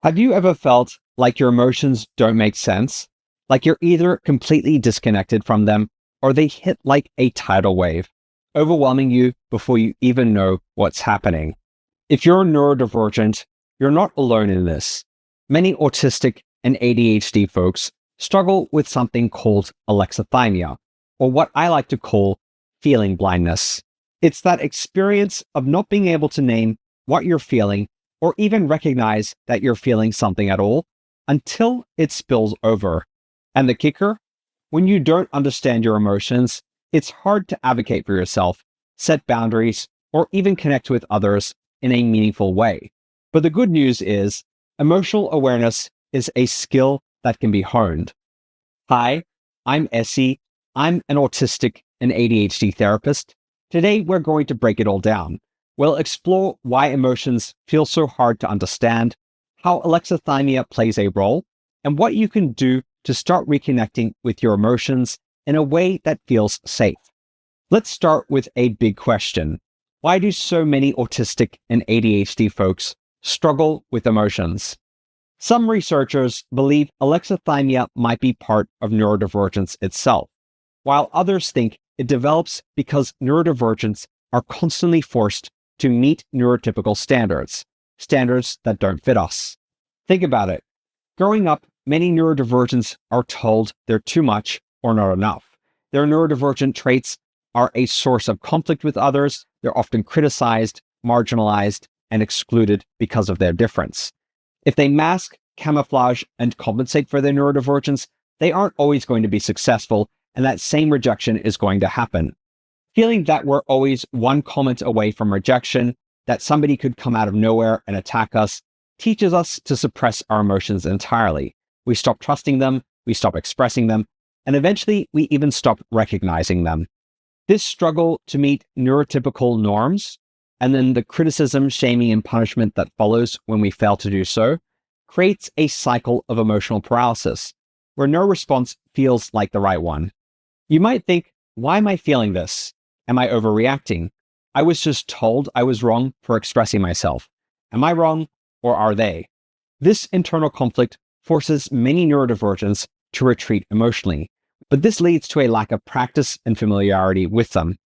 Have you ever felt like your emotions don't make sense? Like you're either completely disconnected from them or they hit like a tidal wave, overwhelming you before you even know what's happening. If you're neurodivergent, you're not alone in this. Many autistic and ADHD folks struggle with something called alexithymia, or what I like to call feeling blindness. It's that experience of not being able to name what you're feeling or even recognize that you're feeling something at all until it spills over. And the kicker? When you don't understand your emotions, it's hard to advocate for yourself, set boundaries, or even connect with others in a meaningful way. But the good news is, emotional awareness is a skill that can be honed. Hi, I'm Essie. I'm an autistic and ADHD therapist. Today, we're going to break it all down. We'll explore why emotions feel so hard to understand, how alexithymia plays a role, and what you can do to start reconnecting with your emotions in a way that feels safe. Let's start with a big question. Why do so many autistic and ADHD folks struggle with emotions? Some researchers believe alexithymia might be part of neurodivergence itself, while others think it develops because neurodivergents are constantly forced to meet neurotypical standards that don't fit us. Think about it. Growing up, many neurodivergents are told they're too much or not enough. Their neurodivergent traits are a source of conflict with others. They're often criticized, marginalized, and excluded because of their difference. If they mask, camouflage, and compensate for their neurodivergence, they aren't always going to be successful, and that same rejection is going to happen. Feeling that we're always one comment away from rejection, that somebody could come out of nowhere and attack us, teaches us to suppress our emotions entirely. We stop trusting them, we stop expressing them, and eventually we even stop recognizing them. This struggle to meet neurotypical norms, and then the criticism, shaming, and punishment that follows when we fail to do so, creates a cycle of emotional paralysis, where no response feels like the right one. You might think, why am I feeling this? Am I overreacting? I was just told I was wrong for expressing myself. Am I wrong, or are they? This internal conflict forces many neurodivergents to retreat emotionally, but this leads to a lack of practice and familiarity with them.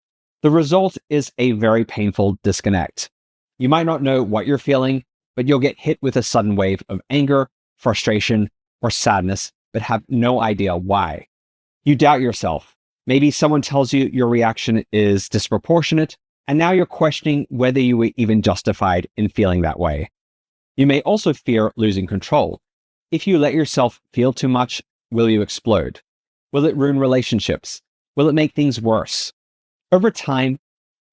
The result is a very painful disconnect. You might not know what you're feeling, but you'll get hit with a sudden wave of anger, frustration, or sadness, but have no idea why. You doubt yourself. Maybe someone tells you your reaction is disproportionate, and now you're questioning whether you were even justified in feeling that way. You may also fear losing control. If you let yourself feel too much, will you explode? Will it ruin relationships? Will it make things worse? Over time,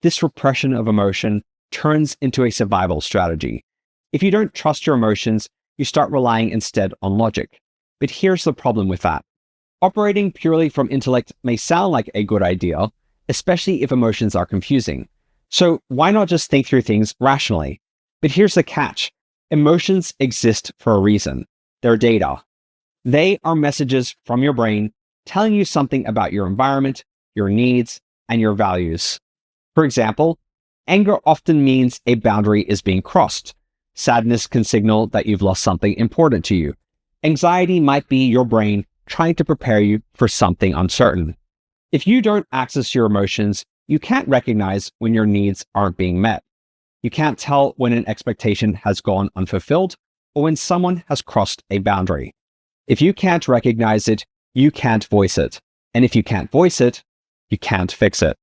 this repression of emotion turns into a survival strategy. If you don't trust your emotions, you start relying instead on logic. But here's the problem with that. Operating purely from intellect may sound like a good idea, especially if emotions are confusing. So why not just think through things rationally? But here's the catch. Emotions exist for a reason. They're data. They are messages from your brain telling you something about your environment, your needs, and your values. For example, anger often means a boundary is being crossed. Sadness can signal that you've lost something important to you. Anxiety might be your brain trying to prepare you for something uncertain. If you don't access your emotions, you can't recognize when your needs aren't being met. You can't tell when an expectation has gone unfulfilled or when someone has crossed a boundary. If you can't recognize it, you can't voice it. And if you can't voice it, you can't fix it.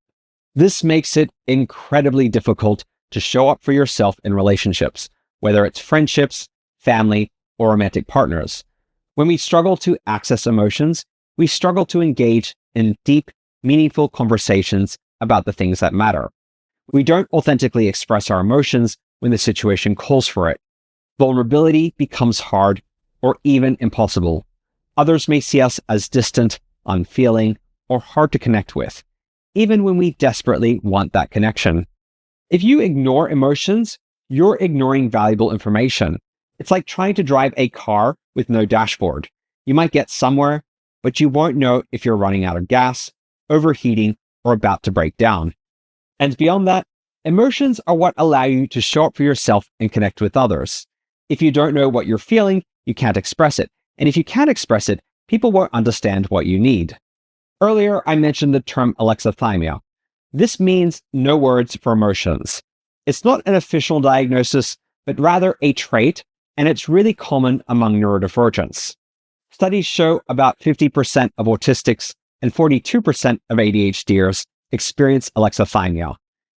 This makes it incredibly difficult to show up for yourself in relationships, whether it's friendships, family, or romantic partners. When we struggle to access emotions, we struggle to engage in deep, meaningful conversations about the things that matter. We don't authentically express our emotions when the situation calls for it. Vulnerability becomes hard or even impossible. Others may see us as distant, unfeeling, or hard to connect with, even when we desperately want that connection. If you ignore emotions, you're ignoring valuable information. It's like trying to drive a car with no dashboard. You might get somewhere, but you won't know if you're running out of gas, overheating, or about to break down. And beyond that, emotions are what allow you to show up for yourself and connect with others. If you don't know what you're feeling, you can't express it. And if you can't express it, people won't understand what you need. Earlier, I mentioned the term alexithymia. This means no words for emotions. It's not an official diagnosis, but rather a trait, and it's really common among neurodivergents. Studies show about 50% of autistics and 42% of ADHDers experience alexithymia.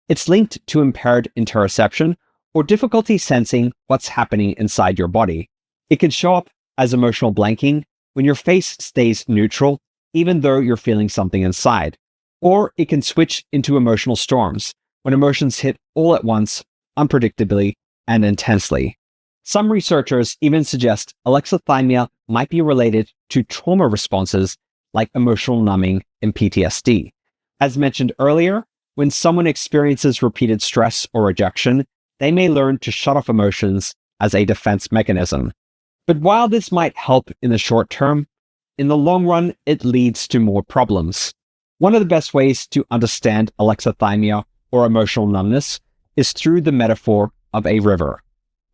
It's linked to impaired interoception or difficulty sensing what's happening inside your body. It can show up as emotional blanking when your face stays neutral, even though you're feeling something inside. Or it can switch into emotional storms when emotions hit all at once, unpredictably, and intensely. Some researchers even suggest alexithymia might be related to trauma responses like emotional numbing and PTSD. As mentioned earlier, when someone experiences repeated stress or rejection, they may learn to shut off emotions as a defense mechanism. But while this might help in the short term, in the long run, it leads to more problems. One of the best ways to understand alexithymia or emotional numbness is through the metaphor of a river.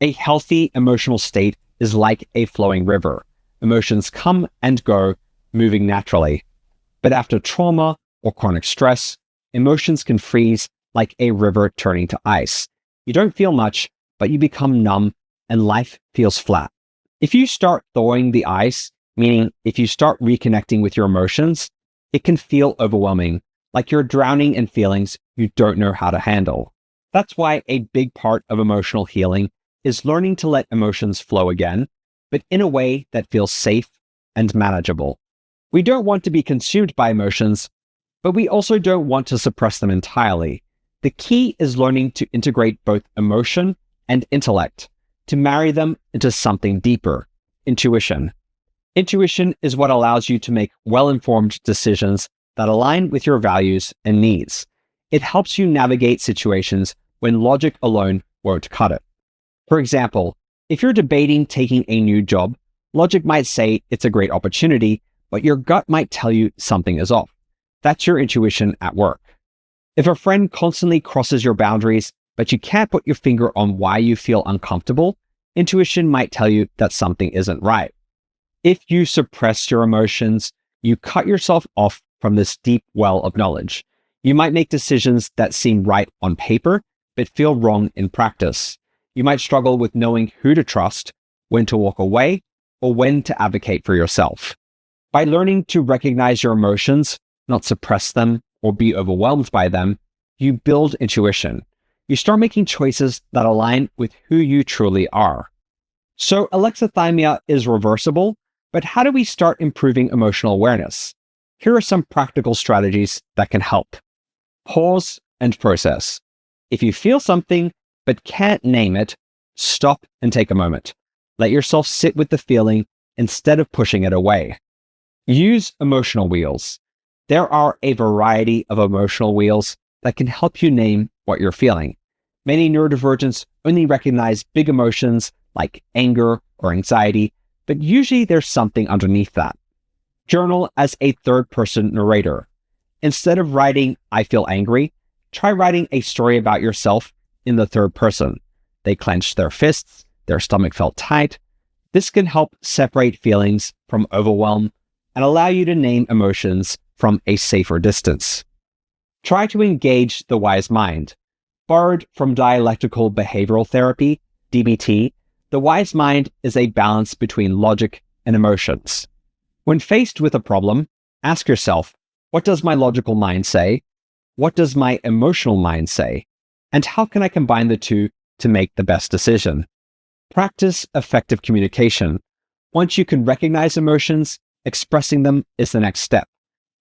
A healthy emotional state is like a flowing river. Emotions come and go, moving naturally. But after trauma or chronic stress, emotions can freeze like a river turning to ice. You don't feel much, but you become numb and life feels flat. If you start thawing the ice, meaning if you start reconnecting with your emotions, it can feel overwhelming, like you're drowning in feelings you don't know how to handle. That's why a big part of emotional healing is learning to let emotions flow again, but in a way that feels safe and manageable. We don't want to be consumed by emotions, but we also don't want to suppress them entirely. The key is learning to integrate both emotion and intellect, to marry them into something deeper, intuition. Intuition is what allows you to make well-informed decisions that align with your values and needs. It helps you navigate situations when logic alone won't cut it. For example, if you're debating taking a new job, logic might say it's a great opportunity, but your gut might tell you something is off. That's your intuition at work. If a friend constantly crosses your boundaries, but you can't put your finger on why you feel uncomfortable, intuition might tell you that something isn't right. If you suppress your emotions, you cut yourself off from this deep well of knowledge. You might make decisions that seem right on paper, but feel wrong in practice. You might struggle with knowing who to trust, when to walk away, or when to advocate for yourself. By learning to recognize your emotions, not suppress them or be overwhelmed by them, you build intuition. You start making choices that align with who you truly are. So alexithymia is reversible, but how do we start improving emotional awareness? Here are some practical strategies that can help. Pause and process. If you feel something but can't name it, stop and take a moment. Let yourself sit with the feeling instead of pushing it away. Use emotional wheels. There are a variety of emotional wheels that can help you name what you're feeling. Many neurodivergents only recognize big emotions like anger or anxiety, but usually there's something underneath that. Journal as a third-person narrator. Instead of writing, "I feel angry," try writing a story about yourself in the third person. They clenched their fists, their stomach felt tight. This can help separate feelings from overwhelm and allow you to name emotions from a safer distance. Try to engage the wise mind. Borrowed from dialectical behavioral therapy, DBT, the wise mind is a balance between logic and emotions. When faced with a problem, ask yourself, what does my logical mind say? What does my emotional mind say? And how can I combine the two to make the best decision? Practice effective communication. Once you can recognize emotions, expressing them is the next step.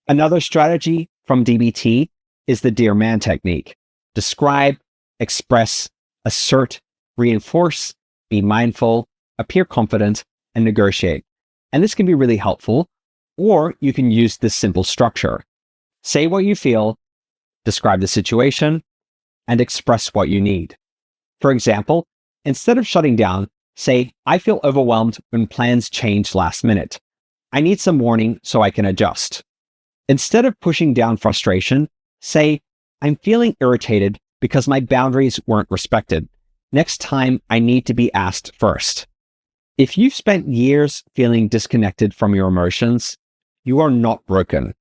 Another strategy from DBT is the Dear Man technique. Describe, express, assert, reinforce, be mindful, appear confident, and negotiate. And this can be really helpful, or you can use this simple structure. Say what you feel, describe the situation, and express what you need. For example, instead of shutting down, say, "I feel overwhelmed when plans change last minute. I need some warning so I can adjust." Instead of pushing down frustration, say, "I'm feeling irritated because my boundaries weren't respected. next time I need to be asked first. If you've spent years feeling disconnected from your emotions, you are not broken.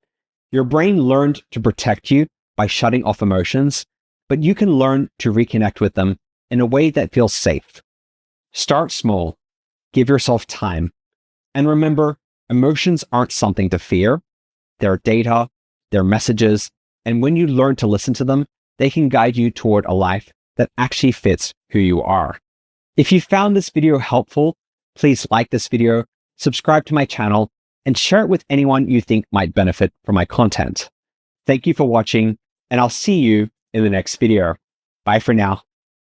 Your brain learned to protect you by shutting off emotions, but you can learn to reconnect with them in a way that feels safe. Start small, give yourself time, and remember, emotions aren't something to fear. They're data, they're messages, and when you learn to listen to them, they can guide you toward a life that actually fits who you are. If you found this video helpful, please like this video, subscribe to my channel, and share it with anyone you think might benefit from my content. Thank you for watching, and I'll see you in the next video. Bye for now.